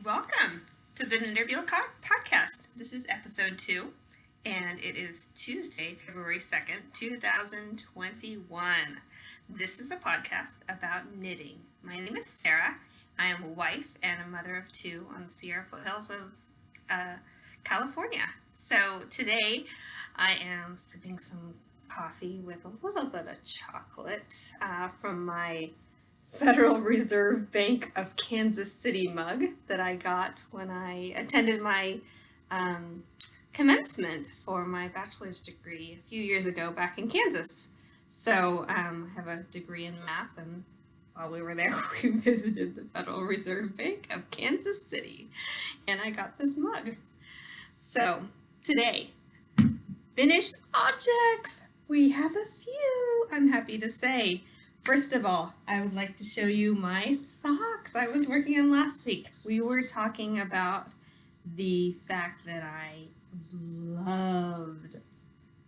Welcome to the Interview Podcast. This is episode 2, and it is Tuesday, February 2nd, 2021. This is a podcast about knitting. My name is Sarah. I am a wife and a mother of 2 on the Sierra foothills of California. So today I am sipping some coffee with a little bit of chocolate from my Federal Reserve Bank of Kansas City mug that I got when I attended my commencement for my bachelor's degree a few years ago back in Kansas. So I have a degree in math, and while we were there, we visited the Federal Reserve Bank of Kansas City, and I got this mug. So today, finished objects. We have a few, I'm happy to say. First of all, I would like to show you my socks I was working on last week. We were talking about the fact that I loved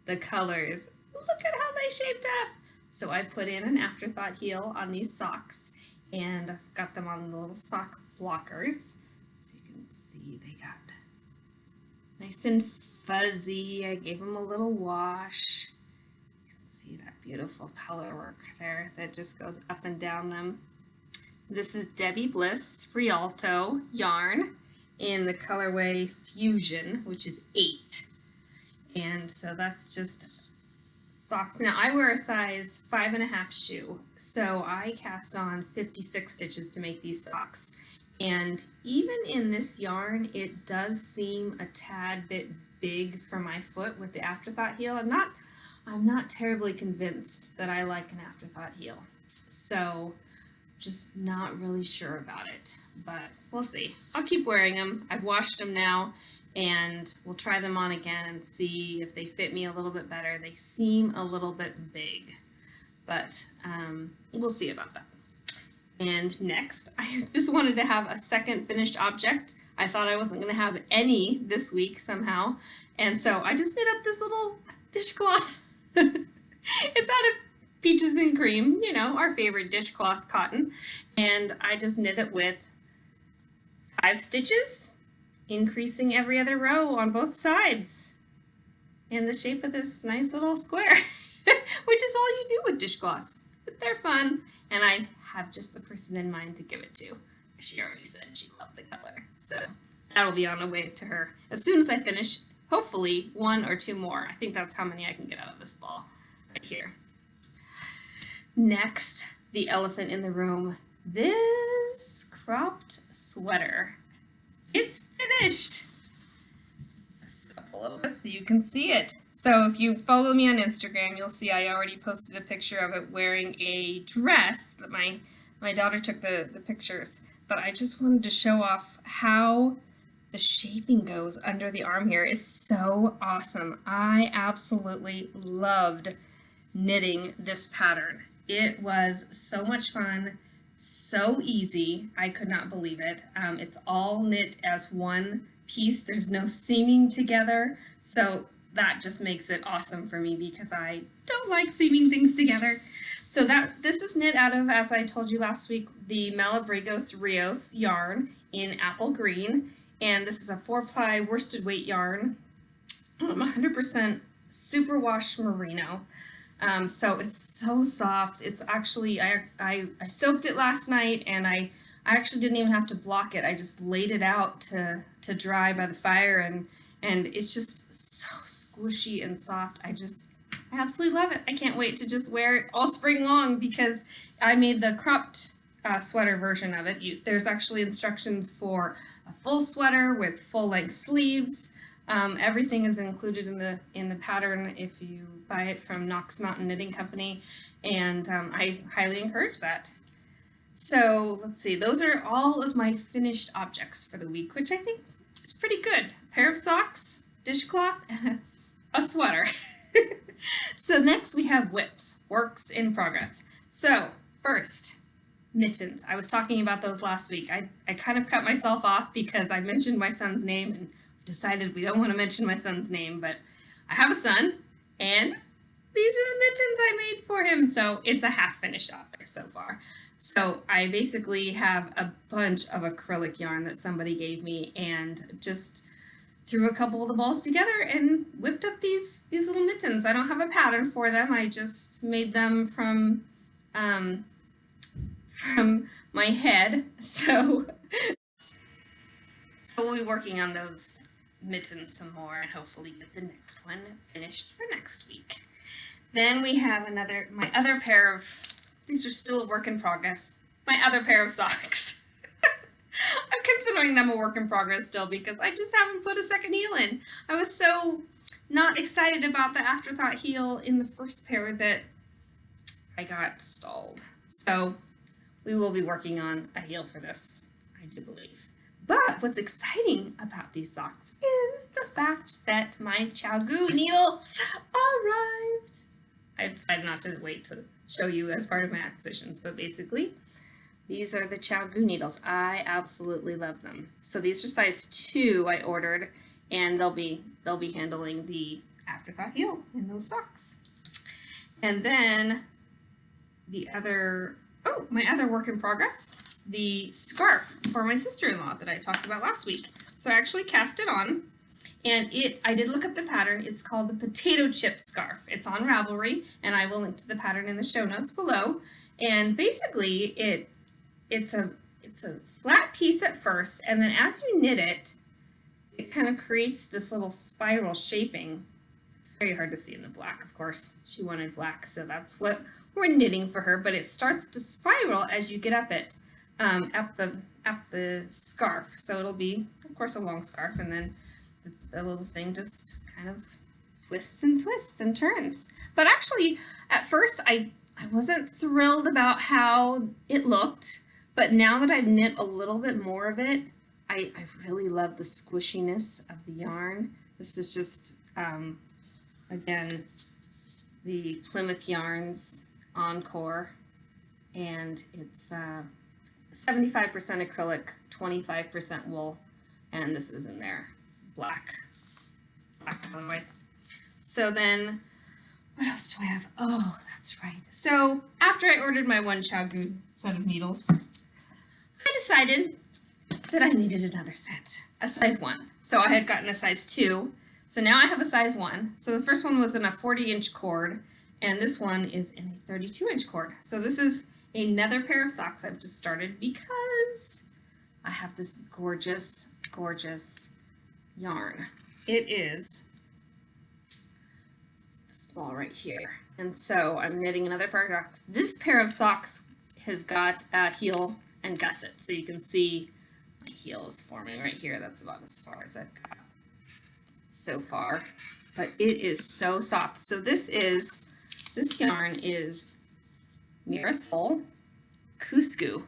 the colors. Look at how they shaped up. So I put in an afterthought heel on these socks, and I've got them on the little sock blockers. So you can see they got nice and fuzzy. I gave them a little wash. See that beautiful color work there that just goes up and down them. This is Debbie Bliss Rialto yarn in the colorway Fusion, which is 8. And so that's just socks. Now I wear a size 5.5 shoe, so I cast on 56 stitches to make these socks. And even in this yarn, it does seem a tad bit big for my foot with the afterthought heel. I'm not terribly convinced that I like an afterthought heel, so just not really sure about it, but we'll see. I'll keep wearing them. I've washed them now, and we'll try them on again and see if they fit me a little bit better. They seem a little bit big, but we'll see about that. And next, I just wanted to have a second finished object. I thought I wasn't going to have any this week somehow, and so I just made up this little dishcloth. It's out of Peaches and Cream, you know, our favorite dishcloth cotton, and I just knit it with 5 stitches, increasing every other row on both sides in the shape of this nice little square, which is all you do with dishcloths. But they're fun, and I have just the person in mind to give it to. She already said she loved the color, so that'll be on the way to her as soon as I finish. Hopefully 1 or 2 more. I think that's how many I can get out of this ball right here. Next, the elephant in the room. This cropped sweater. It's finished. Let's up a little bit so you can see it. So if you follow me on Instagram, you'll see I already posted a picture of it wearing a dress that my daughter took the pictures. But I just wanted to show off how the shaping goes under the arm here. It's so awesome. I absolutely loved knitting this pattern. It was so much fun, so easy. I could not believe it. It's all knit as one piece. There's no seaming together, so that just makes it awesome for me because I don't like seaming things together. So this is knit out of, as I told you last week, the Malabrigos Rios yarn in apple green. And this is a 4-ply worsted weight yarn, 100% superwash merino. So it's so soft. It's actually, I soaked it last night, and I actually didn't even have to block it. I just laid it out to dry by the fire, and it's just so squishy and soft. I absolutely love it. I can't wait to just wear it all spring long because I made the cropped sweater version of it. There's actually instructions for a full sweater with full-length sleeves. Everything is included in the pattern if you buy it from Knox Mountain Knitting Company, and I highly encourage that. So let's see, those are all of my finished objects for the week, which I think is pretty good. A pair of socks, dishcloth, and a sweater. So next we have whips, works in progress. So first, mittens. I was talking about those last week. I kind of cut myself off because I mentioned my son's name and decided we don't want to mention my son's name, but I have a son, and these are the mittens I made for him, so it's a half-finished object so far. So I basically have a bunch of acrylic yarn that somebody gave me and just threw a couple of the balls together and whipped up these little mittens. I don't have a pattern for them. I just made them from my head. So we'll be working on those mittens some more and hopefully get the next one finished for next week. Then we have my other pair of, these are still a work in progress, my other pair of socks. I'm considering them a work in progress still because I just haven't put a second heel in. I was so not excited about the afterthought heel in the first pair that I got stalled. So we will be working on a heel for this, I do believe. But what's exciting about these socks is the fact that my ChiaoGoo needle arrived. I decided not to wait to show you as part of my acquisitions, but basically these are the ChiaoGoo needles. I absolutely love them. So these are size 2 I ordered, and they'll be handling the afterthought heel in those socks. And then my other work in progress, the scarf for my sister-in-law that I talked about last week. So I actually cast it on, and I did look up the pattern. It's called the potato chip scarf. It's on Ravelry, and I will link to the pattern in the show notes below. And basically it's a flat piece at first, and then as you knit it, it kind of creates this little spiral shaping. It's very hard to see in the black, of course. She wanted black, so that's what we're knitting for her, but it starts to spiral as you get up it, up the scarf. So it'll be, of course, a long scarf, and then the little thing just kind of twists and turns. But actually, at first, I wasn't thrilled about how it looked, but now that I've knit a little bit more of it, I really love the squishiness of the yarn. This is just, again, the Plymouth Yarns Encore, and it's 75% acrylic, 25% wool, and this is in there, black colorway. So then, what else do I have? Oh, that's right. So after I ordered my one ChiaoGoo set of needles, I decided that I needed another set, a size 1. So I had gotten a size 2, so now I have a size 1. So the first one was in a 40-inch cord, and this one is in a 32-inch cord. So this is another pair of socks I've just started because I have this gorgeous, gorgeous yarn. It is this ball right here. And so I'm knitting another pair of socks. This pair of socks has got a heel and gusset. So you can see my heel is forming right here. That's about as far as I've got so far. But it is so soft. So this yarn is Mirasol Cusco.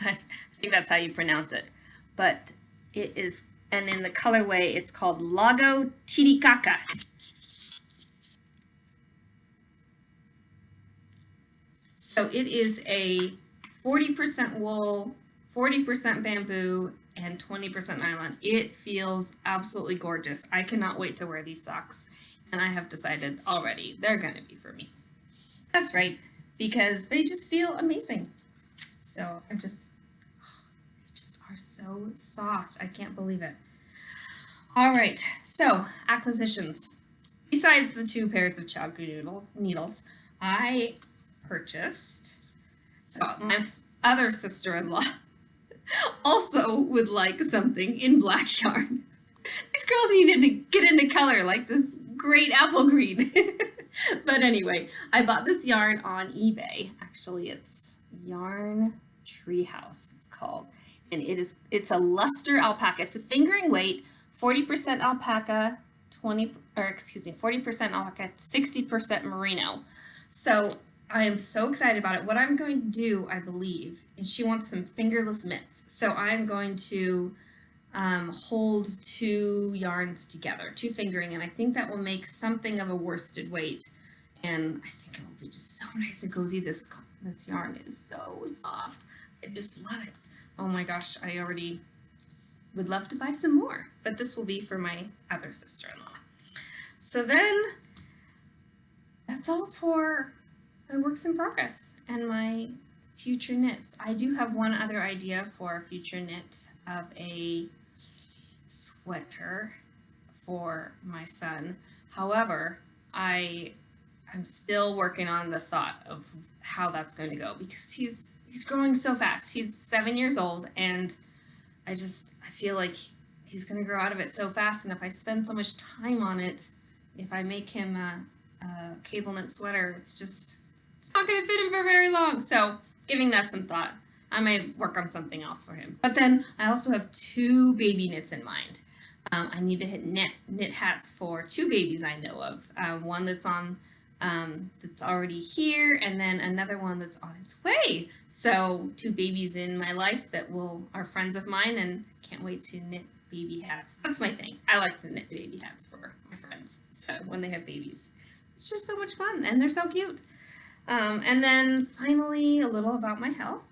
I think that's how you pronounce it. But it is, and in the colorway, it's called Lago Titicaca. So it is a 40% wool, 40% bamboo, and 20% nylon. It feels absolutely gorgeous. I cannot wait to wear these socks. And I have decided already they're going to be for me. That's right, because they just feel amazing. So they just are so soft. I can't believe it. All right, so acquisitions. Besides the 2 pairs of ChiaoGoo needles, I purchased, so my other sister-in-law also would like something in black yarn. These girls needed to get into color like this great apple green. But anyway, I bought this yarn on eBay. Actually, it's Yarn Treehouse, it's called. And it's a luster alpaca. It's a fingering weight, 40% alpaca, 40% alpaca, 60% merino. So I am so excited about it. What I'm going to do, I believe, is she wants some fingerless mitts. So I'm going to hold 2 yarns together, 2 fingering, and I think that will make something of a worsted weight. And I think it will be just so nice and cozy. This yarn is so soft. I just love it. Oh my gosh, I already would love to buy some more, but this will be for my other sister-in-law. So then, that's all for my works in progress and my future knits. I do have one other idea for a future knit of a sweater for my son. However, I'm still working on the thought of how that's going to go because he's growing so fast. He's 7 years old, and I feel like he's going to grow out of it so fast. And if I spend so much time on it, if I make him a cable knit sweater, it's not going to fit him for very long. So giving that some thought. I might work on something else for him. But then I also have 2 baby knits in mind. I need to knit hats for 2 babies I know of. One that's on that's already here, and then another one that's on its way. So 2 babies in my life that are friends of mine, and can't wait to knit baby hats. That's my thing. I like to knit baby hats for my friends. So when they have babies, it's just so much fun, and they're so cute. And then finally, a little about my health.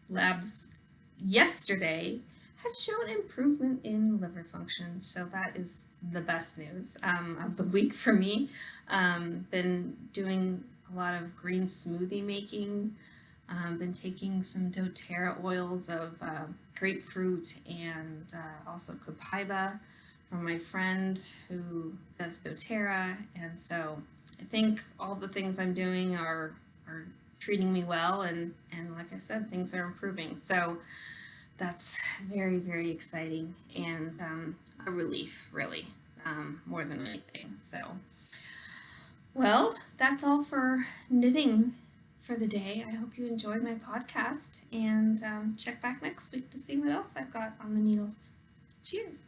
Labs yesterday had shown improvement in liver function, so that is the best news of the week for me. Been doing a lot of green smoothie making, been taking some doTERRA oils of grapefruit and also copaiba from my friend who does doTERRA, and so I think all the things I'm doing are treating me well, and like I said, things are improving. So that's very, very exciting, and a relief, really, more than anything. So, well, that's all for knitting for the day. I hope you enjoyed my podcast, and check back next week to see what else I've got on the needles. Cheers!